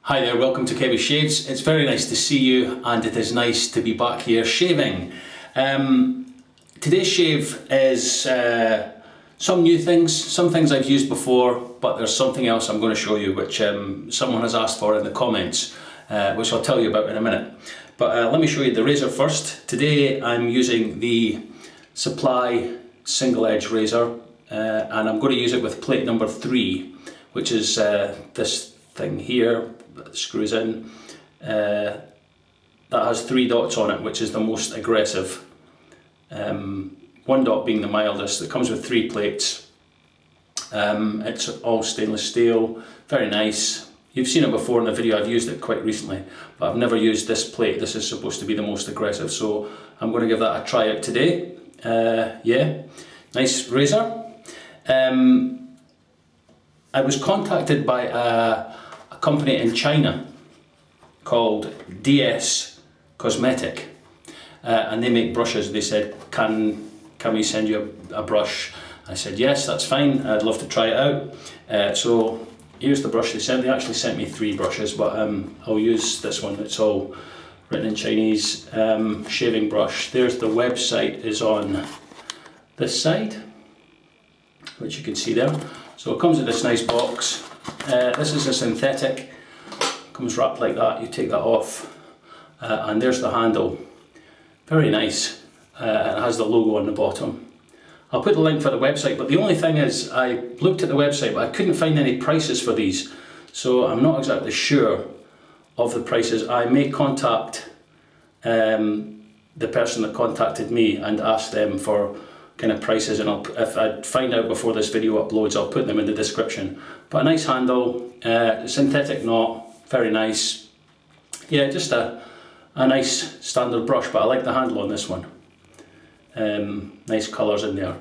Hi there, welcome to Kevy Shaves. It's very nice to see you and it is nice to be back here shaving. Today's shave is some new things, some things I've used before, but there's something else I'm going to show you which someone has asked for in the comments, which I'll tell you about in a minute. But let me show you the razor first. Today I'm using the Supply single edge razor and I'm going to use it with plate number 3, which is this thing here that screws in. That has 3 dots on it, which is the most aggressive. 1 dot being the mildest. It comes with 3 plates. It's all stainless steel, very nice. You've seen it before in the video. I've used it quite recently, but I've never used this plate. This is supposed to be the most aggressive, so I'm going to give that a try out today. Yeah, nice razor. I was contacted by a company in China called DS Cosmetic, and they make brushes. They said, can we send you a brush? I said yes, that's fine, I'd love to try it out. So here's the brush they sent. They actually sent me 3 brushes, but I'll use this one. It's all written in Chinese. Shaving brush. There's the website is on this side, which you can see there. So it comes in this nice box. This is a synthetic, comes wrapped like that. You take that off, and there's the handle. Very nice. It has the logo on the bottom. I'll put the link for the website, but the only thing is I looked at the website but I couldn't find any prices for these, so I'm not exactly sure of the prices. I may contact the person that contacted me and ask them for kind of prices, and if I find out before this video uploads, I'll put them in the description. But a nice handle, synthetic knot, very nice. Yeah, just a nice standard brush, but I like the handle on this one. Nice colours in there.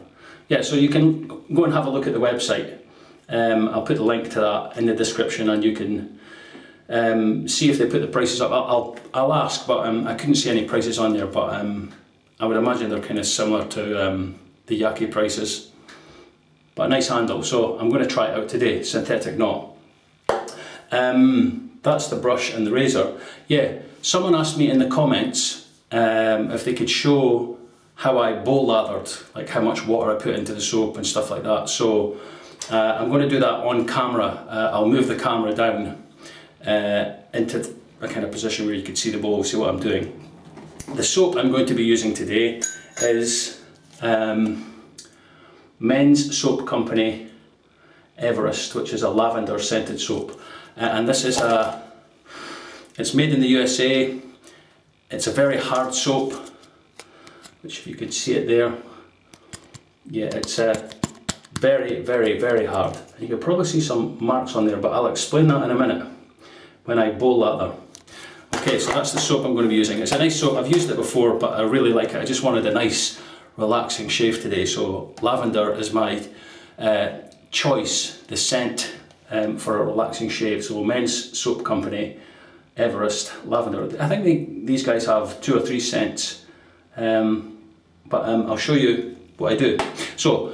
Yeah, so you can go and have a look at the website. I'll put the link to that in the description, and you can see if they put the prices up. I'll ask, but I couldn't see any prices on there, but I would imagine they're kind of similar to the Yaki prices. But a nice handle, so I'm going to try it out today. Synthetic knot. That's the brush and the razor. Yeah, someone asked me in the comments if they could show how I bowl lathered, like how much water I put into the soap and stuff like that. So I'm going to do that on camera. I'll move the camera down into a kind of position where you can see the bowl, see what I'm doing. The soap I'm going to be using today is Men's Soap Company Everest, which is a lavender scented soap. And this is it's made in the USA. It's a very hard soap, which if you can see it there, yeah, it's very, very, very hard. You can probably see some marks on there, but I'll explain that in a minute when I bowl lather. Okay, so that's the soap I'm going to be using. It's a nice soap. I've used it before, but I really like it. I just wanted a nice, relaxing shave today, so lavender is my choice, the scent for a relaxing shave. So Men's Soap Company, Everest, lavender. I think these guys have 2 or 3 scents. But I'll show you what I do. So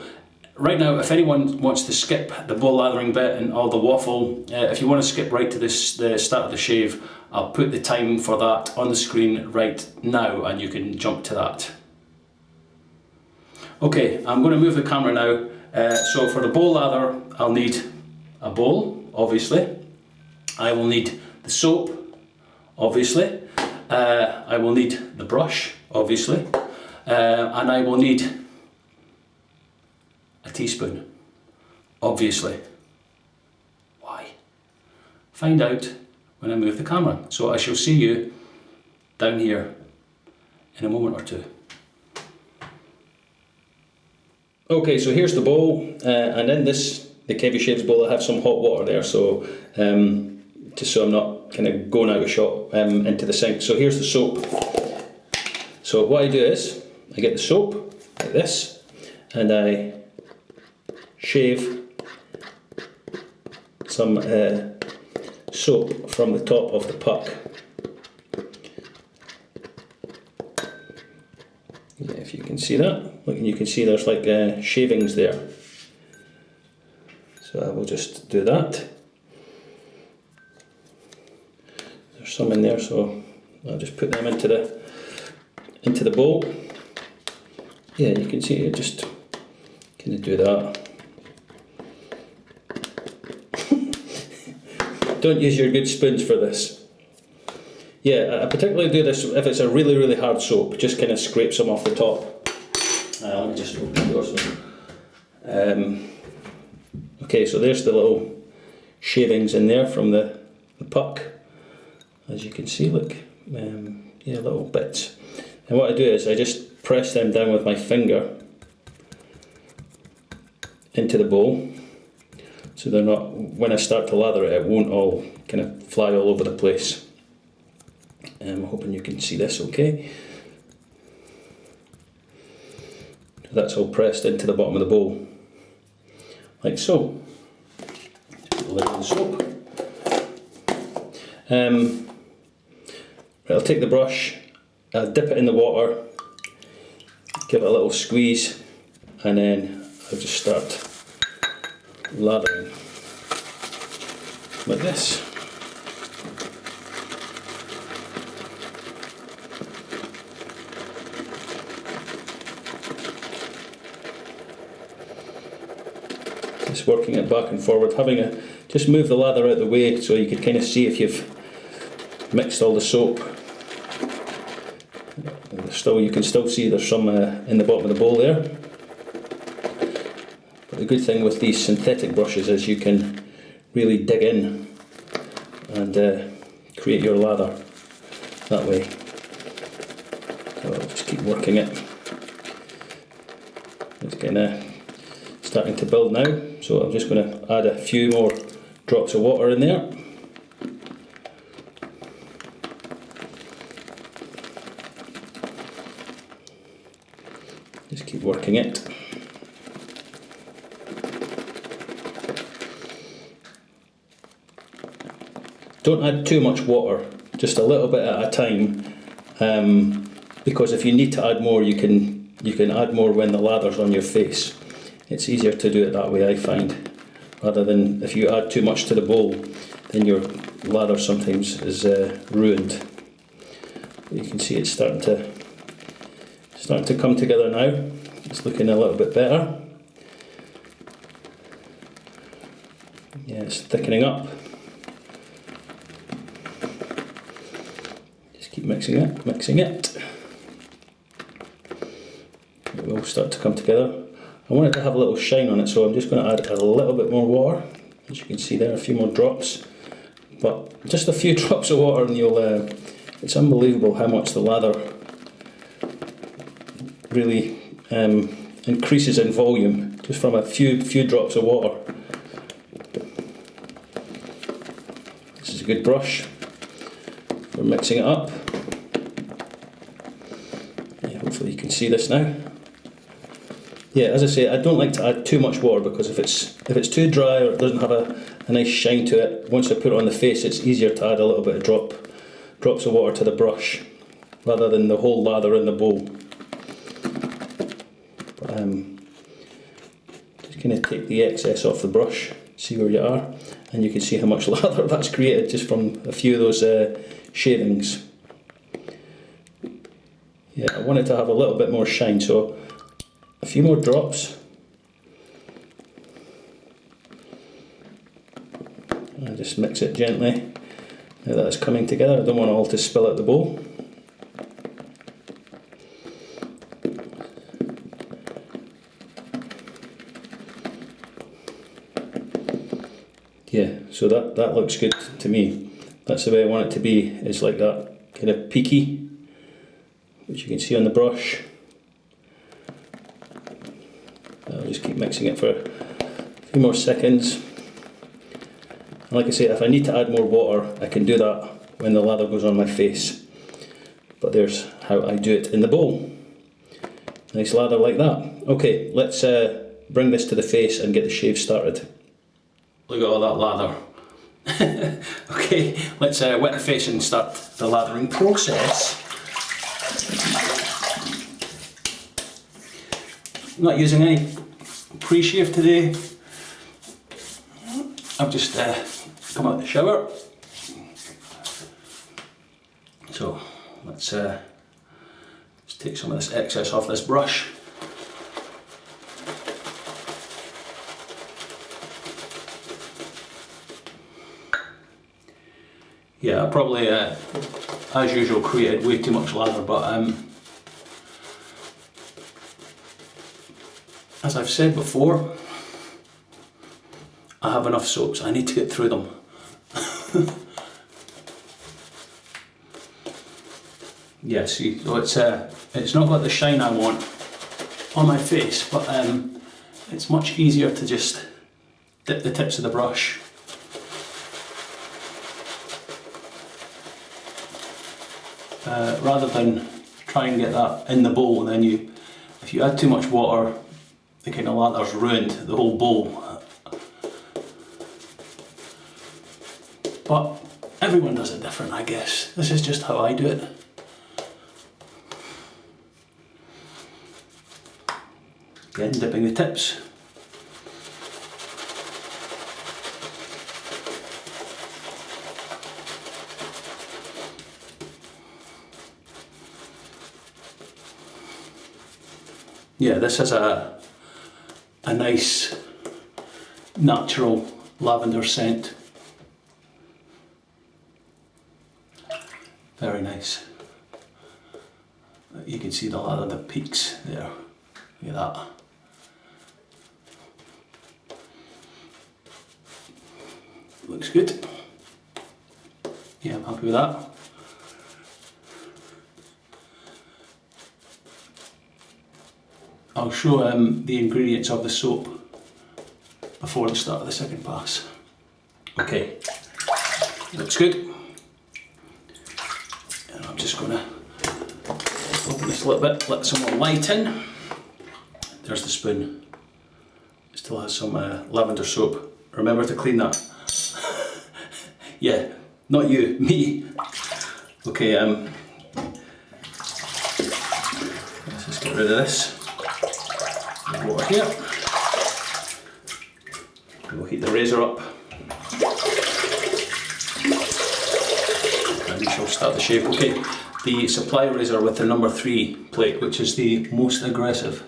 right now, if anyone wants to skip the bowl lathering bit and all the waffle, if you want to skip right to the start of the shave, I'll put the time for that on the screen right now and you can jump to that. Okay, I'm going to move the camera now. So for the bowl lather, I'll need a bowl, obviously. I will need the soap, obviously. I will need the brush, obviously. And I will need a teaspoon, obviously. Why? Find out when I move the camera. So I shall see you down here in a moment or two. Okay, so here's the bowl, and in this, the Kevy Shaves bowl, I have some hot water there, so just so I'm not kind of going out of shot into the sink. So here's the soap. So what I do is, I get the soap, like this, and I shave some soap from the top of the puck. Yeah, if you can see that, look, you can see there's like shavings there. So I will just do that. some in there, so I'll just put them into the bowl. Yeah, you can see it just kind of do that. Don't use your good spoons for this. Yeah, I particularly do this if it's a really, really hard soap, just kind of scrape some off the top. Let me just open the door. Okay, so there's the little shavings in there from the puck. As you can see, look, yeah, little bits. And what I do is I just press them down with my finger into the bowl, so they're not, when I start to lather it, it won't all kind of fly all over the place. I'm hoping you can see this okay. That's all pressed into the bottom of the bowl, like so. Put the lid on the soap. I'll take the brush, I'll dip it in the water, give it a little squeeze, and then I'll just start lathering like this. Just working it back and forward, just move the lather out of the way so you can kind of see if you've mixed all the soap. You can still see there's some in the bottom of the bowl there. But the good thing with these synthetic brushes is you can really dig in and create your lather that way. So I'll just keep working it. It's kind of starting to build now, so I'm just going to add a few more drops of water in there. Just keep working it. Don't add too much water, just a little bit at a time, because if you need to add more, you can add more when the lather's on your face. It's easier to do it that way, I find, rather than if you add too much to the bowl, then your lather sometimes is ruined. But you can see it's starting to come together now. It's looking a little bit better. Yeah, it's thickening up. Just keep mixing it. It will start to come together. I want it to have a little shine on it, so I'm just going to add a little bit more water. As you can see there, a few more drops. But just a few drops of water and you'll, it's unbelievable how much the lather really increases in volume just from a few drops of water. This is a good brush for mixing it up. Yeah, hopefully you can see this now. Yeah, as I say, I don't like to add too much water, because if it's too dry or it doesn't have a nice shine to it, once I put it on the face, it's easier to add a little bit of drops of water to the brush rather than the whole lather in the bowl. But, just kind of take the excess off the brush, see where you are, and you can see how much lather that's created just from a few of those shavings. Yeah, I want it to have a little bit more shine, so a few more drops. I just mix it gently. Now that it's coming together, I don't want it all to spill out the bowl. Yeah, so that looks good to me. That's the way I want it to be, is like that kind of peaky, which you can see on the brush. I'll just keep mixing it for a few more seconds. And like I say, if I need to add more water, I can do that when the lather goes on my face. But there's how I do it in the bowl. Nice lather like that. Okay, let's bring this to the face and get the shave started. Look at all that lather. Okay, let's wet the face and start the lathering process. I'm not using any pre-shave today. I've just come out of the shower. So let's take some of this excess off this brush. Yeah, I probably, as usual, created way too much lather, but as I've said before, I have enough soaps, I need to get through them. Yeah, see, so it's not got the shine I want on my face, but it's much easier to just dip the tips of the brush. Rather than try and get that in the bowl, and then if you add too much water, the kind of lather's ruined the whole bowl. But everyone does it different, I guess. This is just how I do it. Again, dipping the tips. Yeah, this has a nice natural lavender scent. Very nice. You can see the lavender peaks there. Look at that. Looks good. Yeah, I'm happy with that. I'll show the ingredients of the soap before the start of the second pass. Okay, looks good. And I'm just going to open this a little bit, let some more light in. There's the spoon. It still has some lavender soap. Remember to clean that. Yeah, not you, me. Okay, let's just get rid of this. Water here. We'll heat the razor up. And we shall start the shave. Okay, the supply razor with the number 3 plate, which is the most aggressive.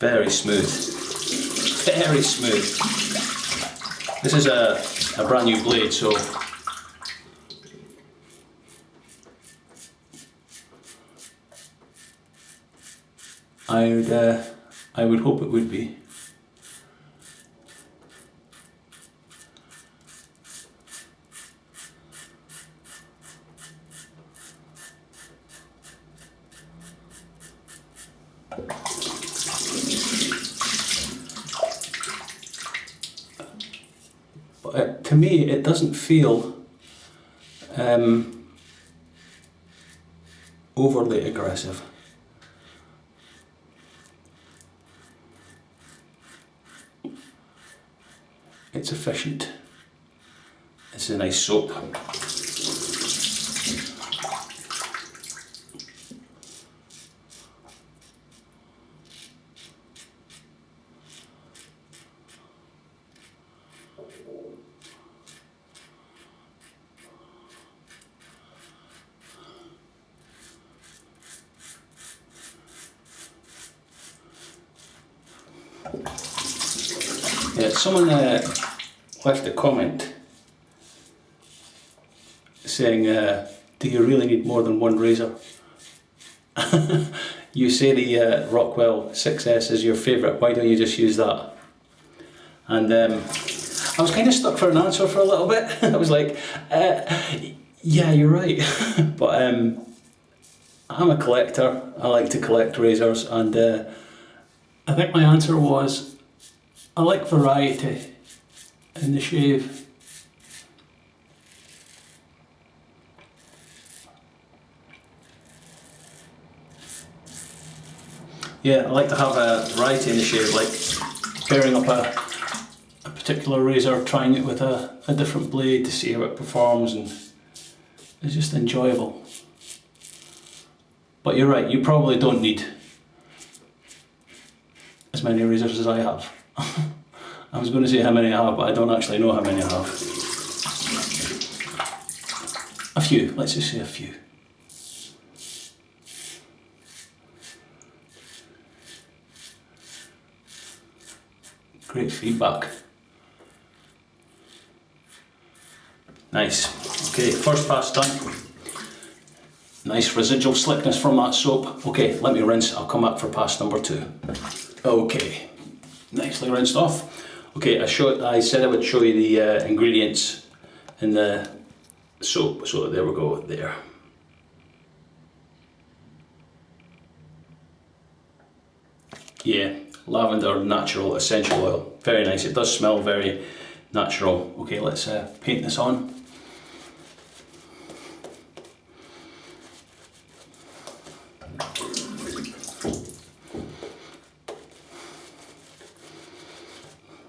Very smooth, very smooth. This is a brand new blade, so I would hope it would be. But to me, it doesn't feel overly aggressive. It's efficient. It's a nice soap. Yeah, someone left a comment saying, do you really need more than one razor? You say the Rockwell 6S is your favourite, why don't you just use that? And I was kind of stuck for an answer for a little bit. I was like, yeah, you're right. But I'm a collector, I like to collect razors, and I think my answer was, I like variety in the shave. Yeah, I like to have a variety in the shave, like pairing up a particular razor, trying it with a different blade to see how it performs, and is just enjoyable. But you're right, you probably don't need as many razors as I have. I was going to say how many I have, but I don't actually know how many I have. A few, let's just say a few. Great feedback. Nice. Okay, first pass done. Nice residual slickness from that soap. Okay, let me rinse. I'll come back for pass number 2. Okay, nicely rinsed off. Okay, I said I would show you the ingredients in the soap. So there we go, there. Yeah, lavender natural essential oil. Very nice. It does smell very natural. Okay, let's paint this on.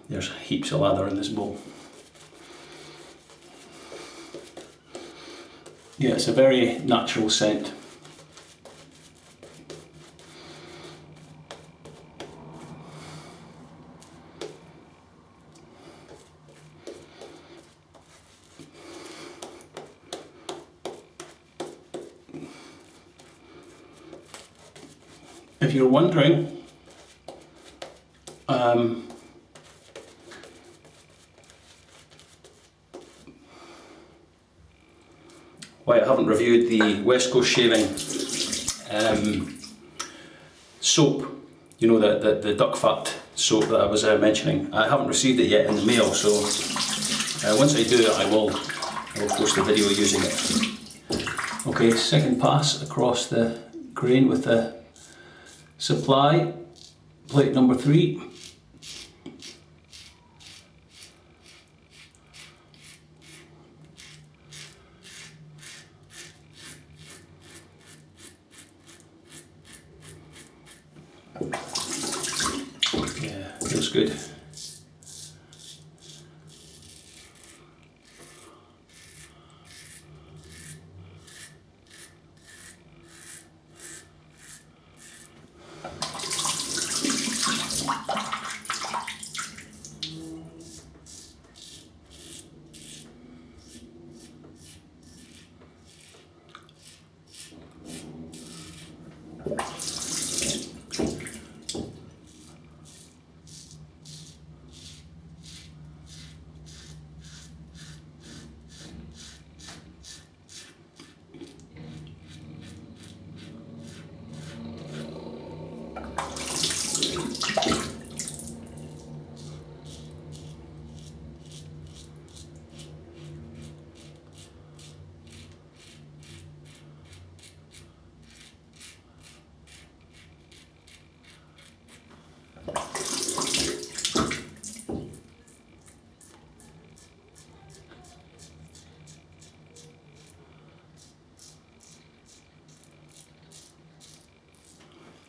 There's heaps of lather in this bowl. Yeah, it's a very natural scent. If you're wondering, why I haven't reviewed the West Coast Shaving soap, you know, the duck fat soap that I was mentioning. I haven't received it yet in the mail, so once I do it I will post a video using it. Okay, second pass across the grain with the supply, plate number 3. Yeah, feels good.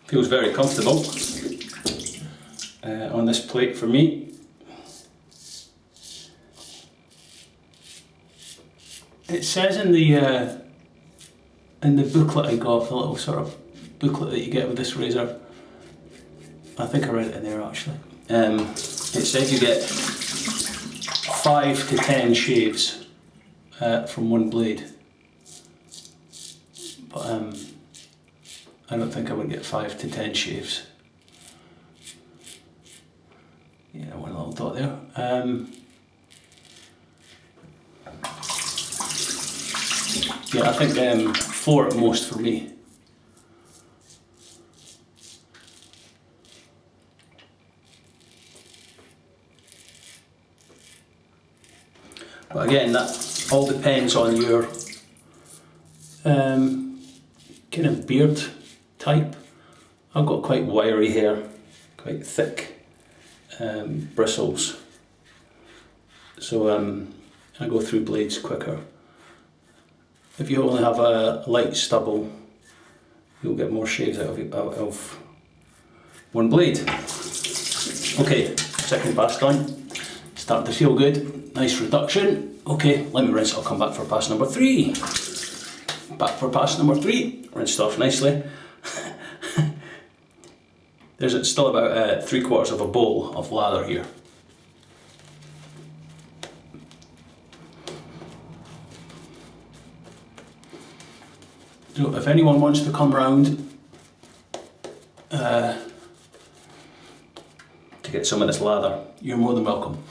Feels very comfortable on this plate for me. It says in the booklet I got, the little sort of booklet that you get with this razor, I think I read it in there actually, it said you get 5 to 10 shaves from one blade, but I don't think I would get 5 to 10 shaves. Yeah, one little dot there. Yeah, I think 4 at most for me. But again, that all depends on your kind of beard type. I've got quite wiry hair, quite thick bristles, so I go through blades quicker. If you only have a light stubble, you'll get more shaves out of one blade. Okay, second pass done. Starting to feel good. Nice reduction. Okay, let me rinse. I'll come back for pass number 3. Back for pass number 3, rinsed off nicely. There's still about 3/4 of a bowl of lather here. So if anyone wants to come round to get some of this lather, you're more than welcome.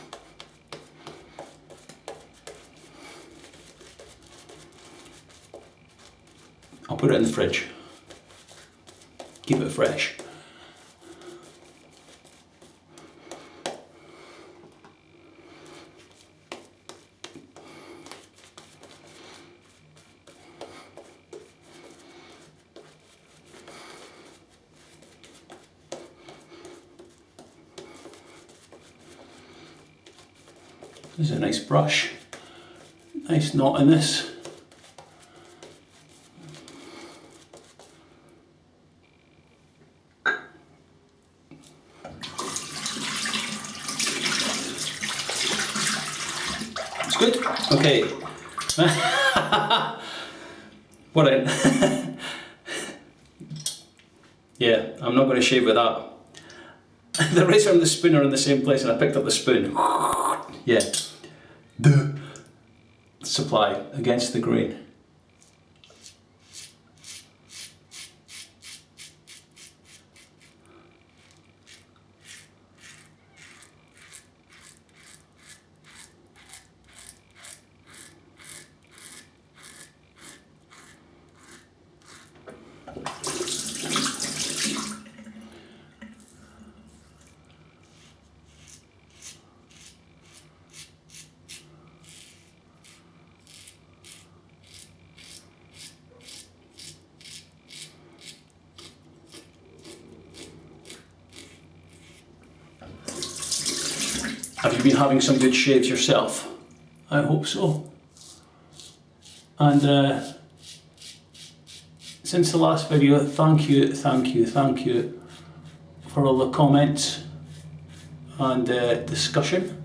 I'll put it in the fridge. Keep it fresh. This is a nice brush. Nice knot in this. It's good. Okay. What in? Yeah, I'm not going to shave with that. The razor and the spoon are in the same place, and I picked up the spoon. Yeah. The supply against the grain. Have you been having some good shaves yourself? I hope so. And since the last video, thank you for all the comments and discussion.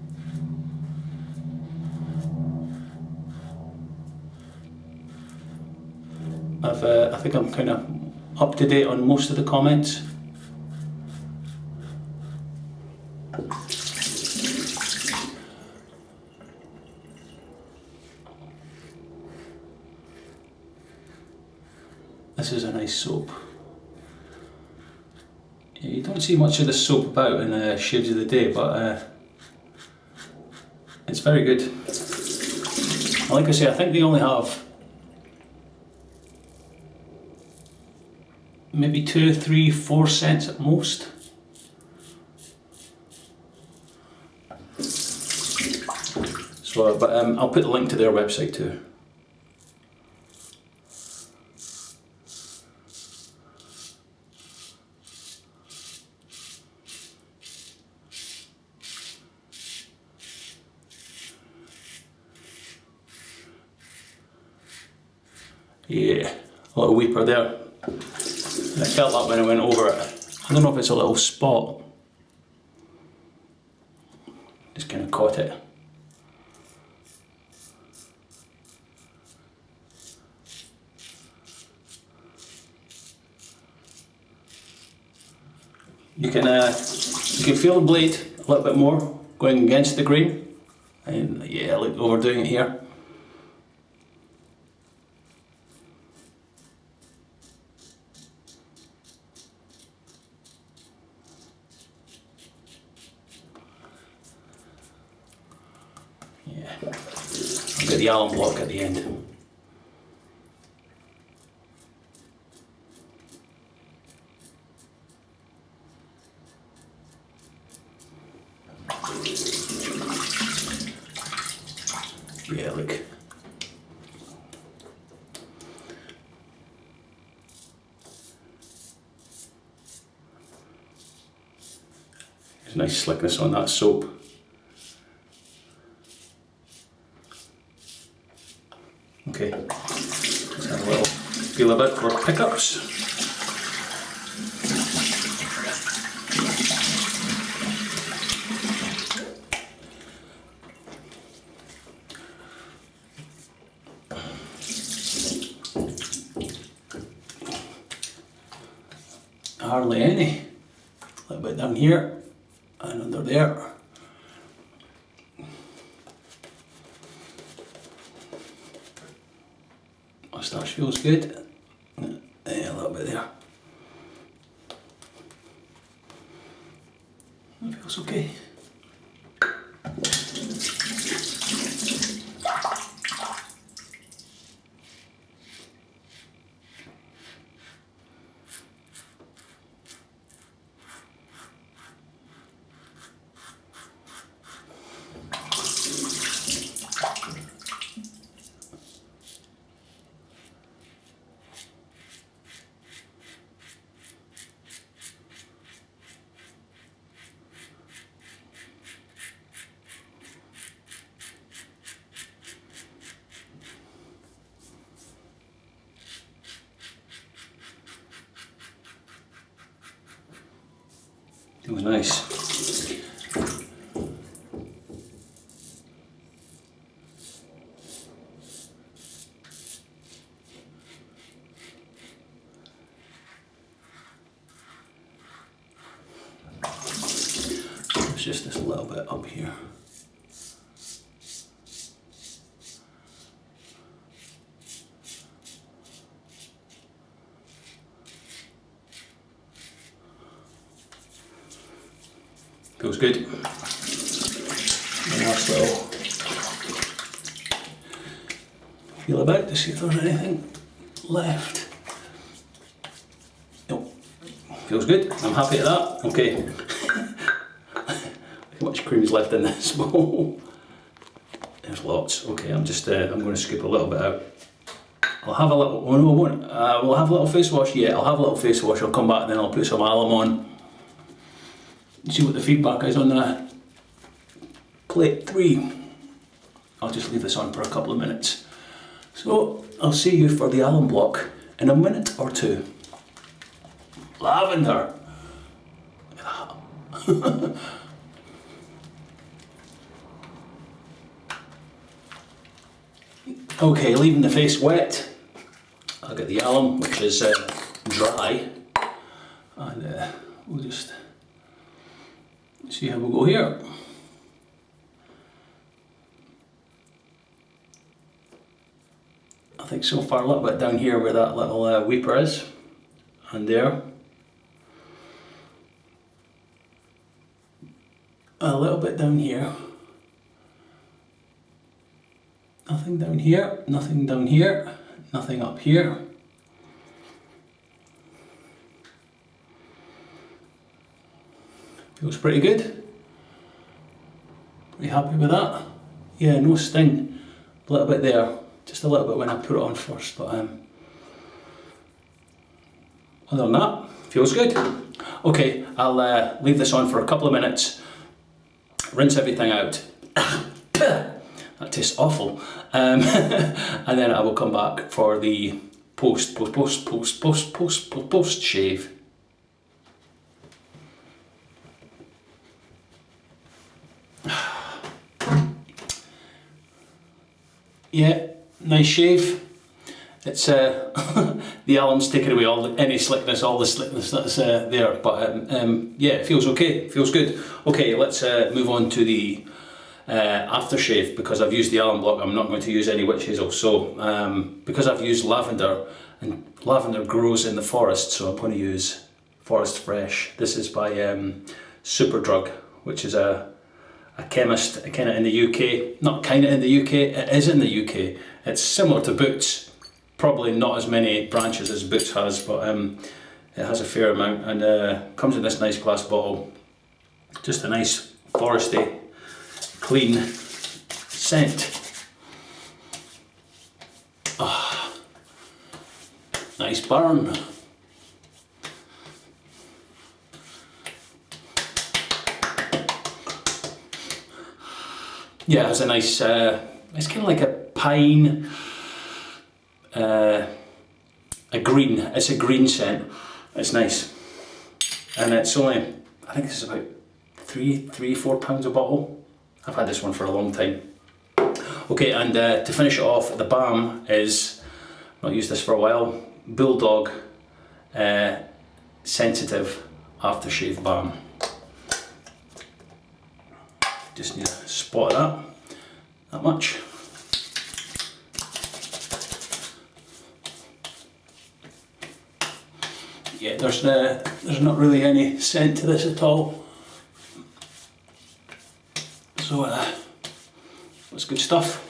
I think I'm kind of up to date on most of the comments. This is a nice soap. Yeah, you don't see much of this soap about in Shades of the Day, but it's very good. Like I say, I think they only have maybe 2, 3, 4 cents at most. So, but I'll put the link to their website too. Yeah, a little weeper there. I felt that when I went over it. I don't know if it's a little spot. Just kind of caught it. You can feel the blade a little bit more going against the grain. And yeah, like overdoing it here. I've got the alum block at the end. Yeah, look. There's nice slickness on that soap. Okay, let's have a little feel about for pickups. hardly any. A little bit down here and under there. Moustache feels good. Yeah, a little bit there. That feels okay. It was nice. It's just this little bit up here. Feels good. And last little feel about to see if there's anything left. Nope. Feels good. I'm happy with that. Okay. Look how much cream is left in this bowl. There's lots. Okay, I'm going to scoop a little bit out. I'll have a little. Oh no, I won't. We'll have a little face wash. Yeah, I'll have a little face wash. I'll come back and then I'll put some alum on. See what the feedback is on that. Plate 3. I'll just leave this on for a couple of minutes. So I'll see you for the alum block in a minute or two. Lavender. Okay, leaving the face wet. I'll get the alum, which is dry, and we'll just see how we'll go here. I think so far a little bit down here where that little weeper is, and there. A little bit down here. Nothing down here, nothing down here, nothing up here. Feels pretty good. Pretty happy with that. Yeah, no sting. A little bit there. Just a little bit when I put it on first, but other than that, feels good. Okay, I'll leave this on for a couple of minutes, rinse everything out. That tastes awful. And then I will come back for the post shave. Yeah, nice shave. It's the alum's taken away any slickness, all the slickness that's there. But yeah, it feels okay. It feels good. Okay, let's move on to the aftershave, because I've used the alum block. I'm not going to use any witch hazel. So because I've used lavender, and lavender grows in the forest, so I'm going to use Forest Fresh. This is by Superdrug, which is a chemist kind of in the UK. Not kind of in the UK, it is in the UK. It's similar to Boots, probably not as many branches as Boots has, but it has a fair amount, and comes in this nice glass bottle. Just a nice foresty, clean scent. Ah, nice burn. Yeah, it has a nice, it's kind of like a pine, a green, it's a green scent. It's nice. And it's only, I think this is about 4 pounds a bottle. I've had this one for a long time. Okay, and to finish it off, the balm is, I've not used this for a while, Bulldog sensitive aftershave balm. Just need a spot of that much. Yeah, there's not really any scent to this at all. So that's good stuff.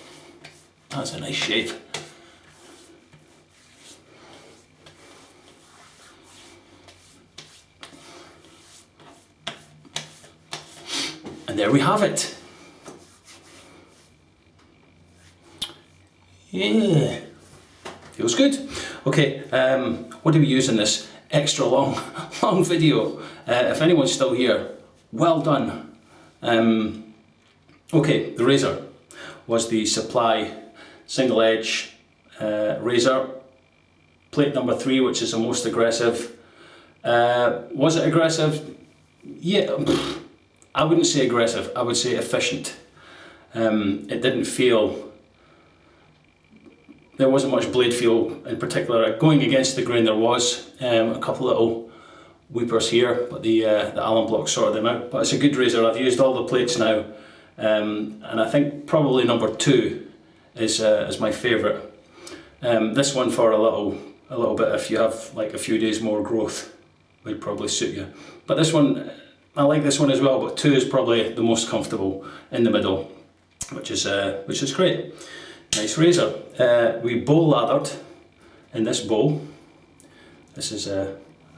That's a nice shave. And there we have it. Yeah, feels good. Okay, what do we use in this extra long video? If anyone's still here, well done. Okay, the razor was the Supply single edge razor, plate number 3, which is the most aggressive. Was it aggressive? Yeah, I wouldn't say aggressive, I would say efficient. It didn't feel, there wasn't much blade feel in particular. Going against the grain there was a couple little weepers here, but the Alum block sorted them out. But it's a good razor. I've used all the plates now, and I think probably number 2 is my favourite. This one for a little bit, if you have like a few days more growth, would probably suit you. But this one, I like this one as well, but 2 is probably the most comfortable in the middle, which is great. Nice razor. We bowl lathered in this bowl. This is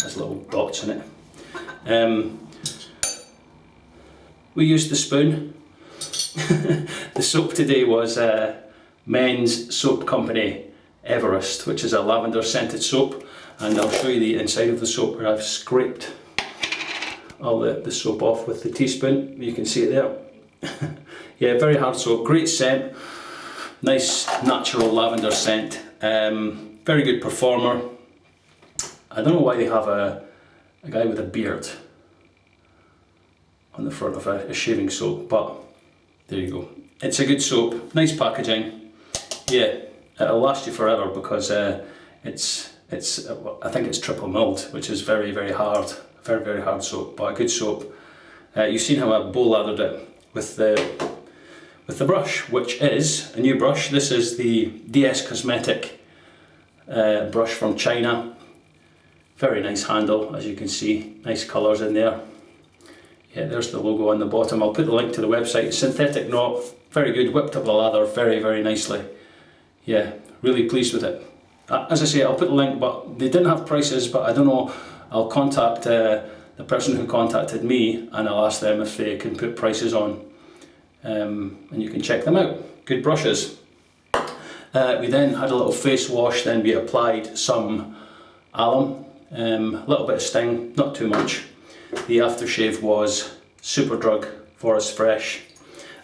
has little dots in it. We used the spoon. The soap today was Men's Soap Company Everest, which is a lavender scented soap, and I'll show you the inside of the soap where I've scraped all the soap off with the teaspoon. You can see it there. Yeah, very hard soap, great scent, nice natural lavender scent, very good performer. I don't know why they have a guy with a beard on the front of a shaving soap, but there you go. It's a good soap, nice packaging. Yeah, it'll last you forever because I think it's triple milled, which is very, very hard. Very, very hard soap, but a good soap. You've seen how I bowl lathered it with the brush, which is a new brush. This is the DS Cosmetic brush from China. Very nice handle, as you can see. Nice colours in there. Yeah, there's the logo on the bottom. I'll put the link to the website. Synthetic knot, very good. Whipped up the lather very, very nicely. Yeah, really pleased with it. As I say, I'll put the link, but they didn't have prices, but I don't know. I'll contact the person who contacted me and I'll ask them if they can put prices on, and you can check them out. Good brushes. We then had a little face wash, then we applied some alum, a little bit of sting, not too much. The aftershave was Superdrug Forest Fresh,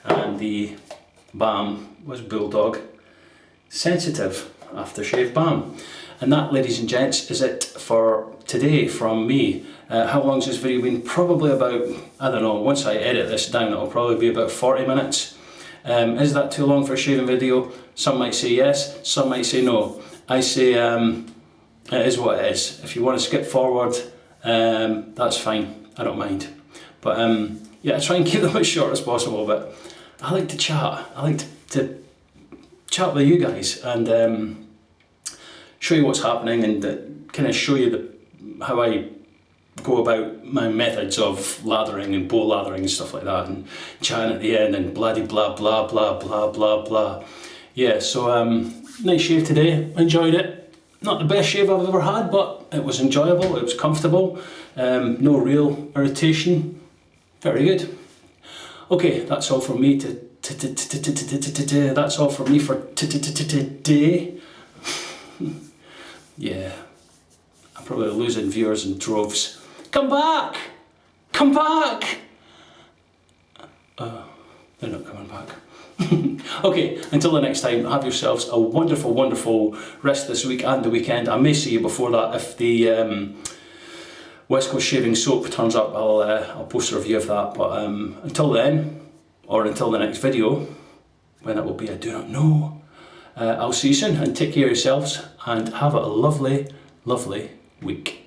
and the balm was Bulldog Sensitive Aftershave Balm. And that, ladies and gents, is it for today from me. How long's this video been? Probably about, I don't know, once I edit this down it'll probably be about 40 minutes. Is that too long for a shaving video? Some might say yes, some might say no. I say it is what it is. If you want to skip forward, that's fine, I don't mind. But yeah, I try and keep them as short as possible, but I like to chat. I like to chat with you guys and show you what's happening and kind of show you how I go about my methods of lathering and bowl lathering and stuff like that, and chatting at the end and bloody blah blah blah blah blah blah. Yeah, so nice shave today, enjoyed it. Not the best shave I've ever had, but it was enjoyable, it was comfortable, no real irritation, very good. Okay, that's all from me that's all from me for today. Yeah, I'm probably losing viewers in droves. Come back! Come back! They're not coming back. Okay, until the next time, have yourselves a wonderful, wonderful rest this week and the weekend. I may see you before that. If the West Coast Shaving Soap turns up, I'll post a review of that. But until then, or until the next video, when it will be, I do not know. I'll see you soon, and take care of yourselves and have a lovely, lovely week.